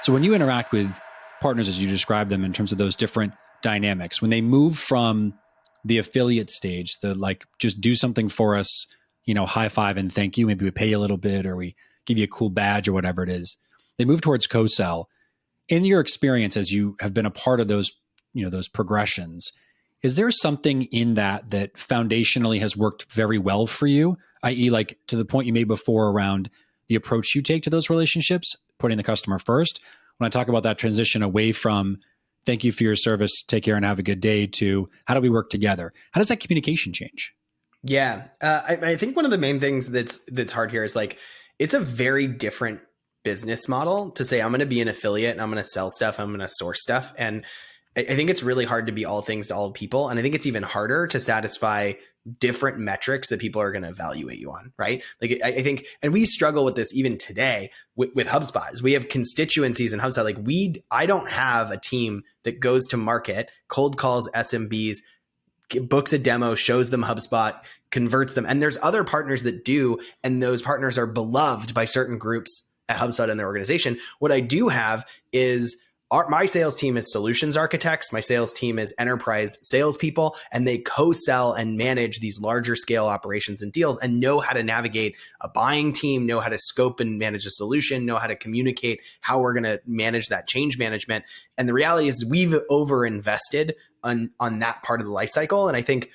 So when you interact with partners, as you describe them in terms of those different dynamics, when they move from the affiliate stage, the like, just do something for us, high five and thank you. Maybe we pay you a little bit or we give you a cool badge or whatever it is. They move towards co-sell. In your experience, as you have been a part of those, those progressions, is there something in that foundationally has worked very well for you, i.e. like to the point you made before around the approach you take to those relationships, putting the customer first? When I talk about that transition away from thank you for your service, take care and have a good day, to how do we work together? How does that communication change? Yeah. I think one of the main things that's hard here is like, it's a very different business model to say, I'm going to be an affiliate and I'm going to sell stuff. I'm going to source stuff. And I think it's really hard to be all things to all people. And I think it's even harder to satisfy different metrics that people are going to evaluate you on, right? Like I think, and we struggle with this even today with HubSpot, is we have constituencies in HubSpot. Like I don't have a team that goes to market, cold calls SMBs, books a demo, shows them HubSpot, converts them. And there's other partners that do, and those partners are beloved by certain groups at HubSpot in their organization. What I do have is my sales team is solutions architects. My sales team is enterprise salespeople, and they co-sell and manage these larger scale operations and deals and know how to navigate a buying team, know how to scope and manage a solution, know how to communicate how we're going to manage that change management. And the reality is we've overinvested on that part of the life cycle. And I think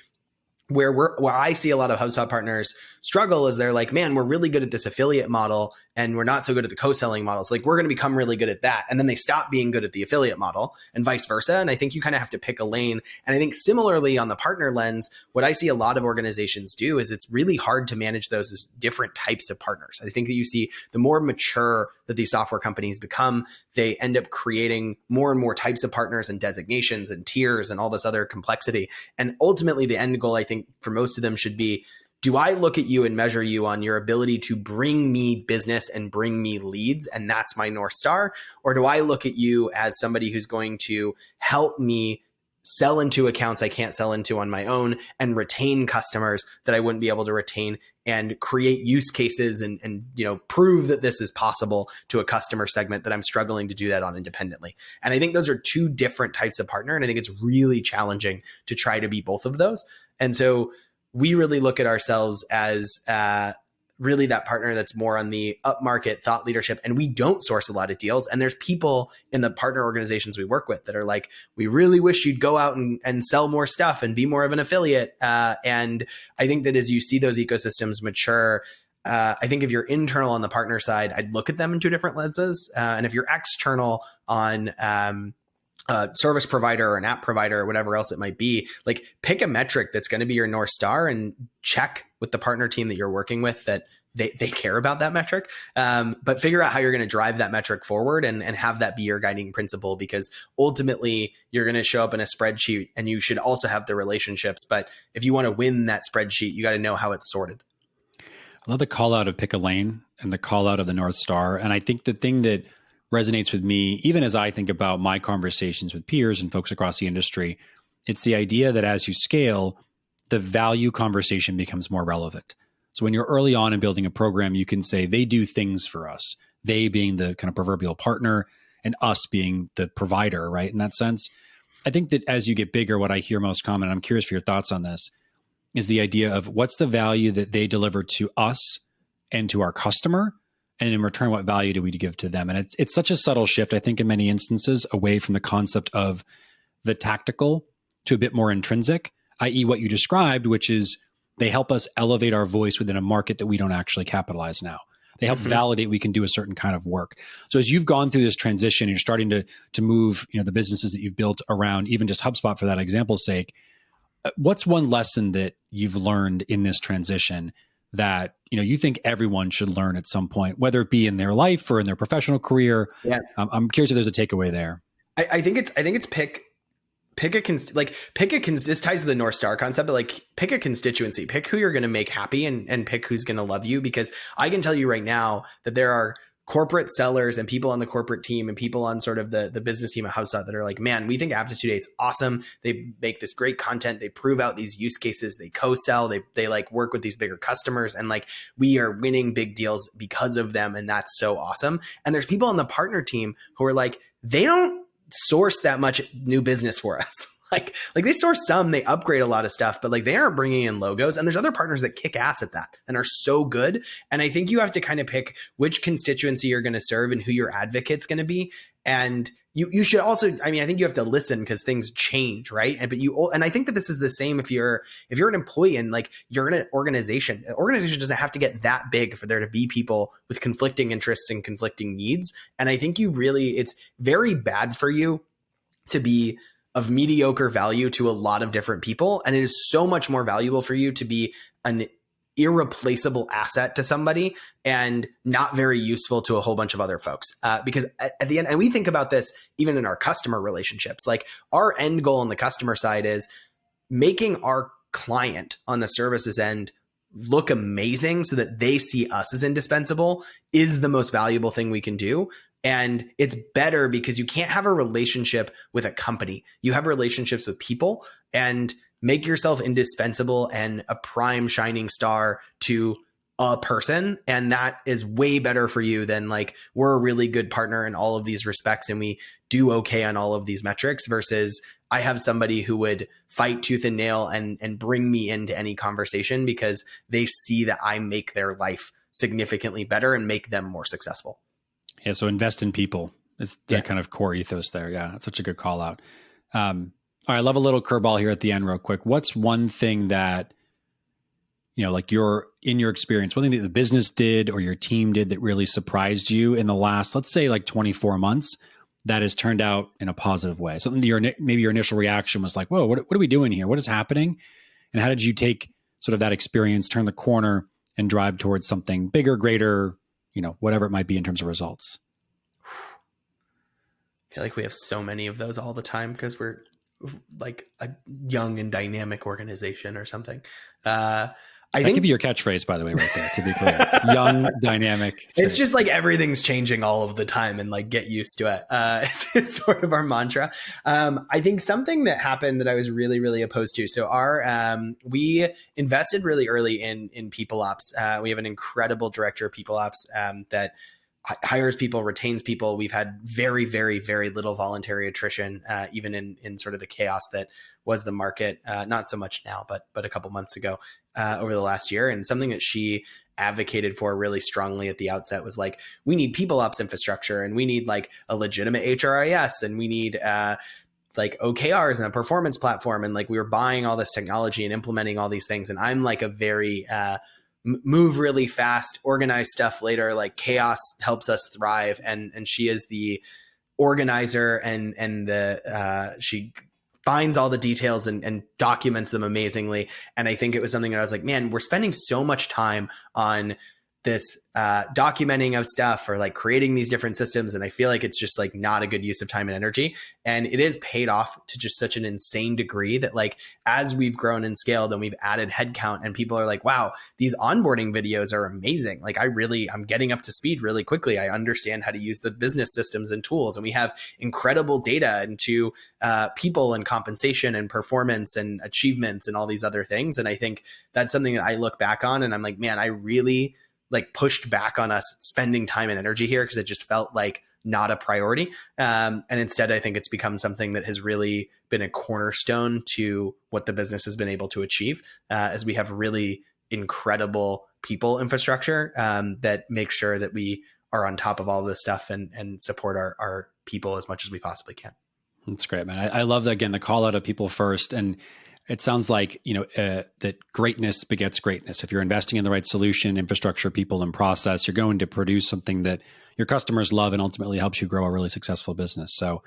where I see a lot of HubSpot partners struggle is they're like, man, we're really good at this affiliate model and we're not so good at the co-selling models. Like, we're going to become really good at that. And then they stop being good at the affiliate model and vice versa. And I think you kind of have to pick a lane. And I think similarly on the partner lens, what I see a lot of organizations do is it's really hard to manage those as different types of partners. I think that you see the more mature that these software companies become, they end up creating more and more types of partners and designations and tiers and all this other complexity. And ultimately the end goal, I think, for most of them should be, do I look at you and measure you on your ability to bring me business and bring me leads, and that's my North Star? Or do I look at you as somebody who's going to help me sell into accounts I can't sell into on my own and retain customers that I wouldn't be able to retain, and create use cases and prove that this is possible to a customer segment that I'm struggling to do that on independently? And I think those are two different types of partner. And I think it's really challenging to try to be both of those. And so we really look at ourselves as really that partner that's more on the upmarket thought leadership. And we don't source a lot of deals. And there's people in the partner organizations we work with that are like, we really wish you'd go out and sell more stuff and be more of an affiliate. And I think that as you see those ecosystems mature, I think if you're internal on the partner side, I'd look at them in two different lenses. And if you're external on service provider or an app provider or whatever else it might be, like, pick a metric that's going to be your North Star and check with the partner team that you're working with that they care about that metric. But figure out how you're going to drive that metric forward and have that be your guiding principle, because ultimately you're going to show up in a spreadsheet and you should also have the relationships. But if you want to win that spreadsheet, you got to know how it's sorted. I love the call out of pick a lane and the call out of the North Star. And I think the thing that resonates with me, even as I think about my conversations with peers and folks across the industry, it's the idea that as you scale, the value conversation becomes more relevant. So when you're early on in building a program, you can say they do things for us, they being the kind of proverbial partner and us being the provider, right? In that sense, I think that as you get bigger, what I hear most common, and I'm curious for your thoughts on this, is the idea of what's the value that they deliver to us and to our customer, and in return, what value do we give to them? And it's such a subtle shift, I think, in many instances, away from the concept of the tactical to a bit more intrinsic, i.e. what you described, which is they help us elevate our voice within a market that we don't actually capitalize now. They help validate we can do a certain kind of work. So as you've gone through this transition, you're starting to move the businesses that you've built around even just HubSpot for that example's sake. What's one lesson that you've learned in this transition that you think everyone should learn at some point, whether it be in their life or in their professional career? Yeah. I'm curious if there's a takeaway there. I think it's this ties to the North Star concept, but like, pick a constituency, pick who you're going to make happy and pick who's going to love you. Because I can tell you right now that there are corporate sellers and people on the corporate team and people on sort of the business team at HubSpot that are like, man, we think Aptitude 8's awesome. They make this great content. They prove out these use cases. They co-sell. They like work with these bigger customers. And like, we are winning big deals because of them. And that's so awesome. And there's people on the partner team who are like, they don't source that much new business for us. Like they source some, they upgrade a lot of stuff, but like they aren't bringing in logos. And there's other partners that kick ass at that and are so good. And I think you have to kind of pick which constituency you're going to serve and who your advocate's going to be. And you should also, I mean, I think you have to listen because things change, right? And I think that this is the same if you're an employee and like you're in an organization. An organization doesn't have to get that big for there to be people with conflicting interests and conflicting needs. And I think it's very bad for you to be of mediocre value to a lot of different people. And it is so much more valuable for you to be an irreplaceable asset to somebody and not very useful to a whole bunch of other folks. Because at the end, and we think about this even in our customer relationships, like our end goal on the customer side is making our client on the services end look amazing so that they see us as indispensable is the most valuable thing we can do. And it's better because you can't have a relationship with a company. You have relationships with people, and make yourself indispensable and a prime shining star to a person. And that is way better for you than like, we're a really good partner in all of these respects and we do okay on all of these metrics versus I have somebody who would fight tooth and nail and bring me into any conversation because they see that I make their life significantly better and make them more successful. Yeah. So invest in people. It's that kind of core ethos there. Yeah. That's such a good call out. All right. I love a little curveball here at the end real quick. What's one thing that, like in your experience, one thing that the business did or your team did that really surprised you in the last, let's say like 24 months that has turned out in a positive way? Something that maybe your initial reaction was like, whoa, what are we doing here? What is happening? And how did you take sort of that experience, turn the corner and drive towards something bigger, greater, whatever it might be in terms of results? I feel like we have so many of those all the time because we're like a young and dynamic organization or something. I think that could be your catchphrase, by the way, right there, to be clear. Young, dynamic. It's just like everything's changing all of the time and like get used to it. It's sort of our mantra. I think something that happened that I was really, really opposed to. So we invested really early in people ops. We have an incredible director of people ops that hires people, retains people. We've had very, very, very little voluntary attrition, even in sort of the chaos that was the market. Not so much now, but a couple months ago over the last year. And something that she advocated for really strongly at the outset was like, we need people ops infrastructure and we need like a legitimate HRIS and we need like OKRs and a performance platform. And like we were buying all this technology and implementing all these things. And I'm like a very move really fast, organize stuff later, like chaos helps us thrive. And she is the organizer and she finds all the details and documents them amazingly. And I think it was something that I was like, man, we're spending so much time on this documenting of stuff or like creating these different systems. And I feel like it's just like not a good use of time and energy. And it is paid off to just such an insane degree that like, as we've grown and scaled and we've added headcount and people are like, wow, these onboarding videos are amazing. Like I'm getting up to speed really quickly. I understand how to use the business systems and tools. And we have incredible data into people and compensation and performance and achievements and all these other things. And I think that's something that I look back on and I'm like, man, I really like pushed back on us spending time and energy here because it just felt like not a priority. And instead, I think it's become something that has really been a cornerstone to what the business has been able to achieve as we have really incredible people infrastructure that make sure that we are on top of all this stuff and support our people as much as we possibly can. That's great, man. I love that, again, the call out of people first. And it sounds like, that greatness begets greatness. If you're investing in the right solution, infrastructure, people, and process, you're going to produce something that your customers love and ultimately helps you grow a really successful business. So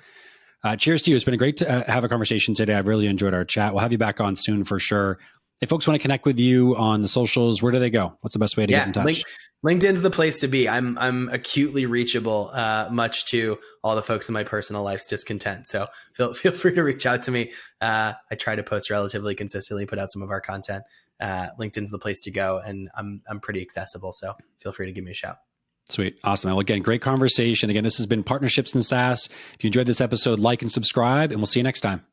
cheers to you. It's been great to have a conversation today. I've really enjoyed our chat. We'll have you back on soon for sure. If folks want to connect with you on the socials, where do they go? What's the best way to get in touch? LinkedIn's the place to be. I'm acutely reachable, much to all the folks in my personal life's discontent. So feel free to reach out to me. I try to post relatively consistently, put out some of our content. LinkedIn's the place to go, and I'm pretty accessible. So feel free to give me a shout. Sweet. Awesome. Well, again, great conversation. Again, this has been Partnerships in SaaS. If you enjoyed this episode, like and subscribe, and we'll see you next time.